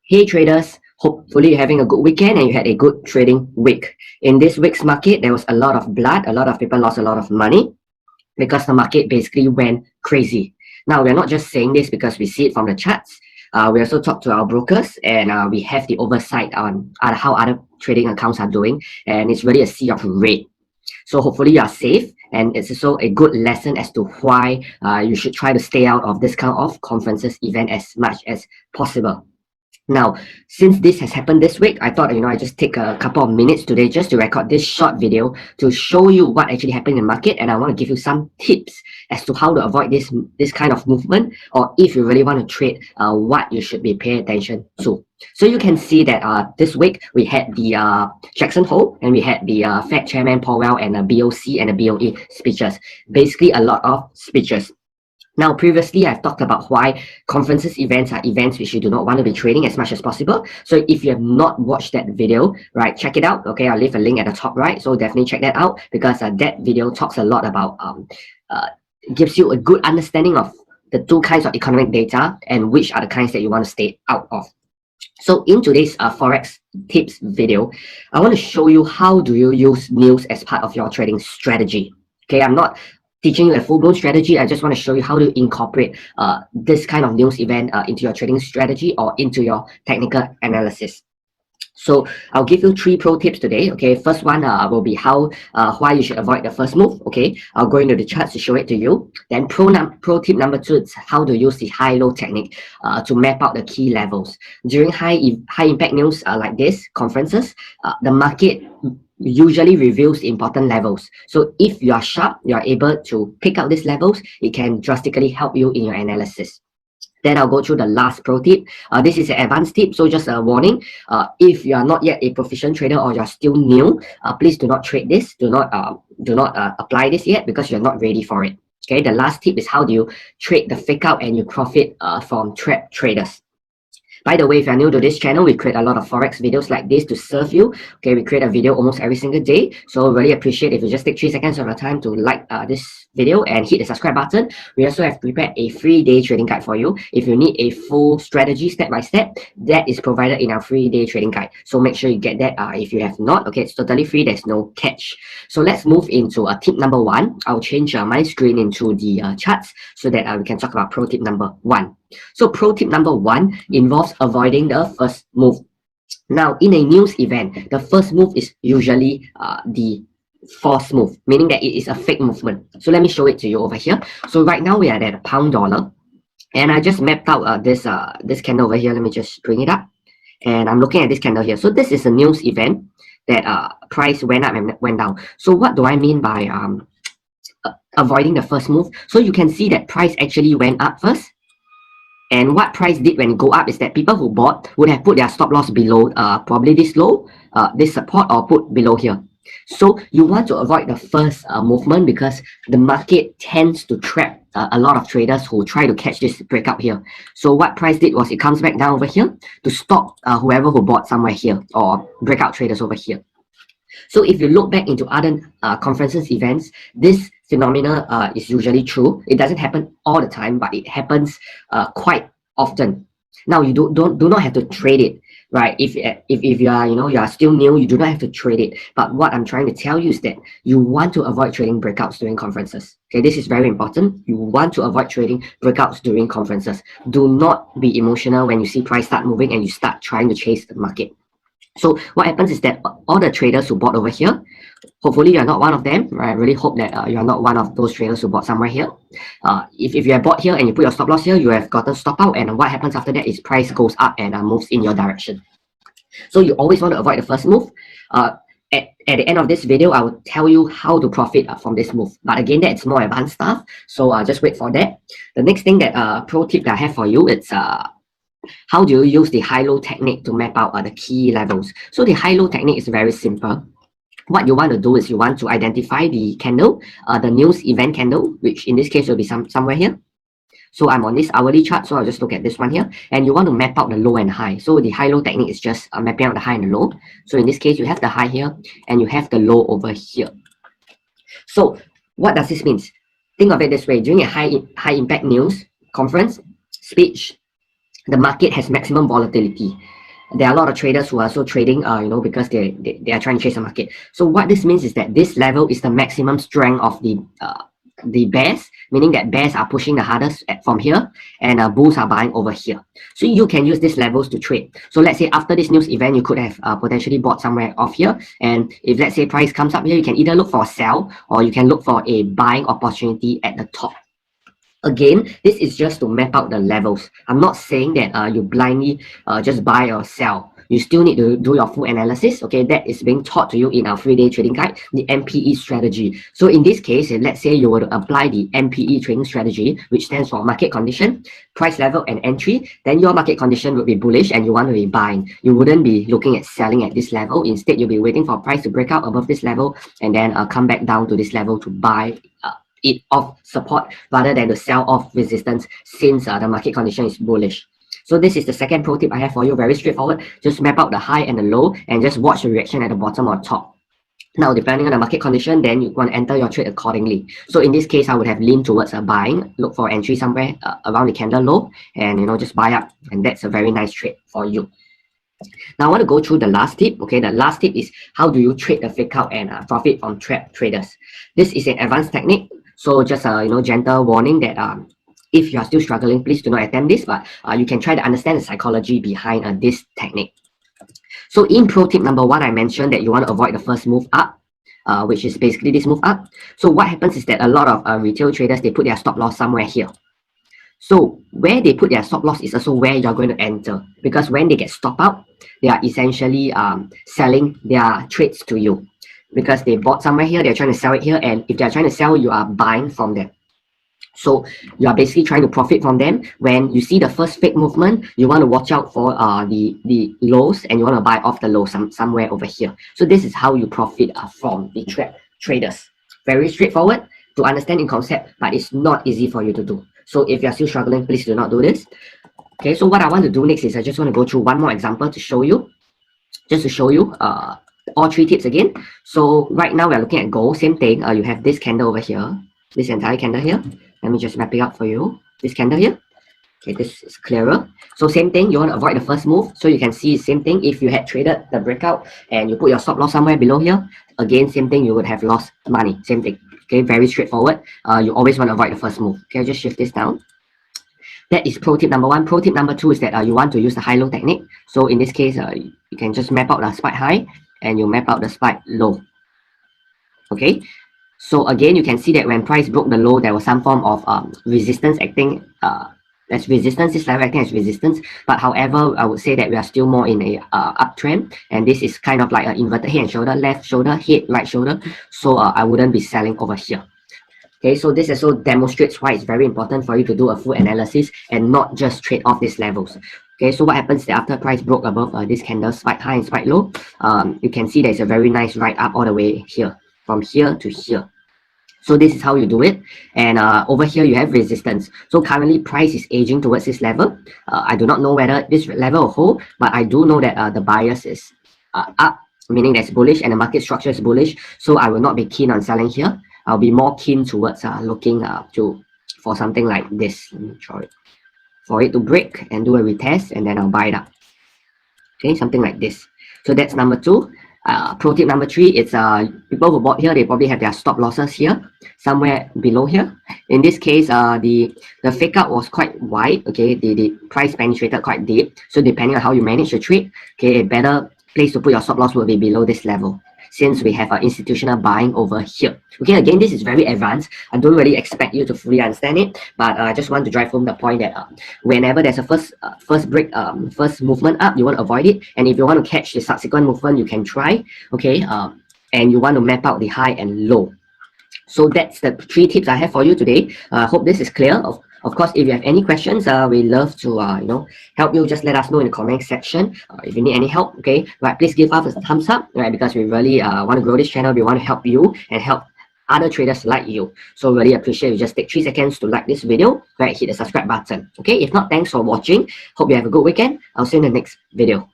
Hey traders, hopefully you're having a good weekend and you had a good trading week. In this week's market, there was a lot of blood, a lot of people lost a lot of money because the market basically went crazy. Now, we're not just saying this because we see it from the charts. We also talk to our brokers and we have the oversight on how other trading accounts are doing, and it's really a sea of red. So hopefully you are safe, and it's also a good lesson as to why you should try to stay out of this kind of conferences event as much as possible. Now, since this has happened this week, I thought, I just take a couple of minutes today just to record this short video to show you what actually happened in the market, and I want to give you some tips as to how to avoid this kind of movement, or if you really want to trade, what you should be paying attention to. So you can see that this week we had the Jackson Hole, and we had the Fed Chairman Powell and the BOC and the BOE speeches. Basically, a lot of speeches. Now, previously, I've talked about why conferences events are events which you do not want to be trading as much as possible. So if you have not watched that video, right, check it out. Okay, I'll leave a link at the top right. So definitely check that out because that video talks a lot about, gives you a good understanding of the two kinds of economic data and which are the kinds that you want to stay out of. So in today's Forex tips video, I want to show you how do you use news as part of your trading strategy. Okay, I'm not teaching you a full-blown strategy. I just want to show you how to incorporate this kind of news event into your trading strategy or into your technical analysis. So I'll give you 3 pro tips today. Okay, first one will be why you should avoid the first move. Okay, I'll go into the charts to show it to you. Then pro tip number 2 is how to use the high-low technique to map out the key levels. During high impact news like this conferences, the market usually reveals important levels. So if you are sharp, you are able to pick out these levels, it can drastically help you in your analysis. Then I'll go through the last pro tip. This is an advanced tip, so just a warning. If you are not yet a proficient trader or you're still new, please do not trade this. Do not apply this yet because you're not ready for it. Okay, the last tip is how do you trade the fake out and you profit from trap traders. By the way, if you're new to this channel, we create a lot of Forex videos like this to serve you. Okay, we create a video almost every single day. So really appreciate if you just take 3 seconds of your time to like this video and hit the subscribe button. We also have prepared a free day trading guide for you. If you need a full strategy step by step, that is provided in our free day trading guide. So make sure you get that if you have not. Okay, it's totally free. There's no catch. So let's move into tip number 1. I'll change my screen into the charts so that we can talk about pro tip number 1. So pro tip number 1 involves avoiding the first move. Now, in a news event, the first move is usually the false move, meaning that it is a fake movement. So let me show it to you over here. So right now we are at a pound dollar, and I just mapped out this candle over here. Let me just bring it up, and I'm looking at this candle here. So this is a news event that price went up and went down. So what do I mean by avoiding the first move? So you can see that price actually went up first. And what price did when it go up is that people who bought would have put their stop loss below probably this low, this support, or put below here. So you want to avoid the first movement because the market tends to trap a lot of traders who try to catch this breakout here. So what price did was it comes back down over here to stop whoever who bought somewhere here or breakout traders over here. So if you look back into other conferences events, this phenomena is usually true. It doesn't happen all the time, but it happens quite often. Now you do not have to trade it, right? If you are you are still new, you do not have to trade it. But what I'm trying to tell you is that you want to avoid trading breakouts during conferences. Okay, this is very important. You want to avoid trading breakouts during conferences. Do not be emotional when you see price start moving and you start trying to chase the market. So what happens is that all the traders who bought over here, hopefully you're not one of them, right? I really hope that you're not one of those traders who bought somewhere here. If you have bought here and you put your stop loss here, you have gotten stop out, and what happens after that is price goes up and moves in your direction. So you always want to avoid the first move. At the end of this video, I will tell you how to profit from this move. But again, that's more advanced stuff, so just wait for that. The next thing that pro tip that I have for you, it's how do you use the high-low technique to map out the key levels? So the high-low technique is very simple. What you want to do is you want to identify the candle, the news event candle, which in this case will be somewhere here. So I'm on this hourly chart, so I'll just look at this one here. And you want to map out the low and high. So the high-low technique is just mapping out the high and the low. So in this case, you have the high here and you have the low over here. So what does this mean? Think of it this way. During a high impact news conference, speech, the market has maximum volatility. There are a lot of traders who are also trading, because they are trying to chase the market. So what this means is that this level is the maximum strength of the bears, meaning that bears are pushing the hardest from here, and bulls are buying over here. So you can use these levels to trade. So let's say after this news event, you could have potentially bought somewhere off here, and if let's say price comes up here, you can either look for a sell or you can look for a buying opportunity at the top. Again, this is just to map out the levels. I'm not saying that you blindly just buy or sell. You still need to do your full analysis. Okay, that is being taught to you in our 3-day trading guide, the MPE strategy. So in this case, let's say you were to apply the MPE trading strategy, which stands for market condition, price level, and entry, then your market condition would be bullish and you want to be buying. You wouldn't be looking at selling at this level. Instead, you'll be waiting for price to break out above this level and then come back down to this level to buy it off support rather than to sell off resistance, since the market condition is bullish. So this is the second pro tip I have for you. Very straightforward. Just map out the high and the low and just watch the reaction at the bottom or top. Now, depending on the market condition, then you want to enter your trade accordingly. So in this case, I would have leaned towards a buying, look for entry somewhere around the candle low, and just buy up, and that's a very nice trade for you. Now I want to go through the last tip. Okay, the last tip is how do you trade the fake out and profit from trap traders. This is an advanced technique. So just a gentle warning that if you are still struggling, please do not attempt this, but you can try to understand the psychology behind this technique. So in pro tip number 1, I mentioned that you want to avoid the first move up, which is basically this move up. So what happens is that a lot of retail traders, they put their stop loss somewhere here. So where they put their stop loss is also where you're going to enter, because when they get stopped out, they are essentially selling their trades to you, because they bought somewhere here, they're trying to sell it here, and if they're trying to sell, you are buying from them. So you are basically trying to profit from them. When you see the first fake movement, you want to watch out for the lows, and you want to buy off the low somewhere over here. So this is how you profit from the trap traders. Very straightforward to understand in concept, but it's not easy for you to do. So if you're still struggling, please do not do this. Okay, so what I want to do next is I just want to go through one more example to show you, all 3 tips again. So right now we're looking at gold, same thing. You have this candle over here, this entire candle here. Let me just map it out for you. This candle here. Okay, this is clearer. So same thing, you want to avoid the first move. So you can see same thing. If you had traded the breakout and you put your stop loss somewhere below here, again, same thing, you would have lost money. Same thing. Okay, very straightforward. You always want to avoid the first move. Okay, I'll just shift this down. That is pro tip number 1. Pro tip number 2 is that you want to use the high-low technique. So in this case, you can just map out the spike high and you map out the spike low. Okay, so again, you can see that when price broke the low, there was some form of resistance acting as resistance. This level acting as resistance, but however, I would say that we are still more in a uptrend, and this is kind of like an inverted head and shoulder, left shoulder, head, right shoulder. So I wouldn't be selling over here. Okay, so this also demonstrates why it's very important for you to do a full analysis and not just trade off these levels. Okay, so what happens that after price broke above this candle, spike high and spike low, you can see there's a very nice ride up all the way here, from here to here. So this is how you do it. And over here you have resistance. So currently price is aging towards this level. I do not know whether this level will hold, but I do know that the bias is up, meaning that's bullish, and the market structure is bullish. So I will not be keen on selling here. I'll be more keen towards looking for something like this. Let me try it. For it to break and do a retest, and then I'll buy it up. Okay, something like this. So that's number 2. Pro tip number 3, it's people who bought here, they probably have their stop losses here, somewhere below here. In this case, the fake out was quite wide. Okay, the price penetrated quite deep. So depending on how you manage your trade, okay, a better place to put your stop loss will be below this level, since we have institutional buying over here. Okay, again, this is very advanced. I don't really expect you to fully understand it, but I just want to drive home the point that whenever there's a first movement up, you want to avoid it. And if you want to catch the subsequent movement, you can try. Okay, and you want to map out the high and low. So that's the 3 tips I have for you today. I hope this is clear. Of course, if you have any questions, we love to help you. Just let us know in the comment section if you need any help. Okay, right? Please give us a thumbs up, right? Because we really want to grow this channel. We want to help you and help other traders like you. So really appreciate you just take 3 seconds to like this video, right? Hit the subscribe button. Okay, if not, thanks for watching. Hope you have a good weekend. I'll see you in the next video.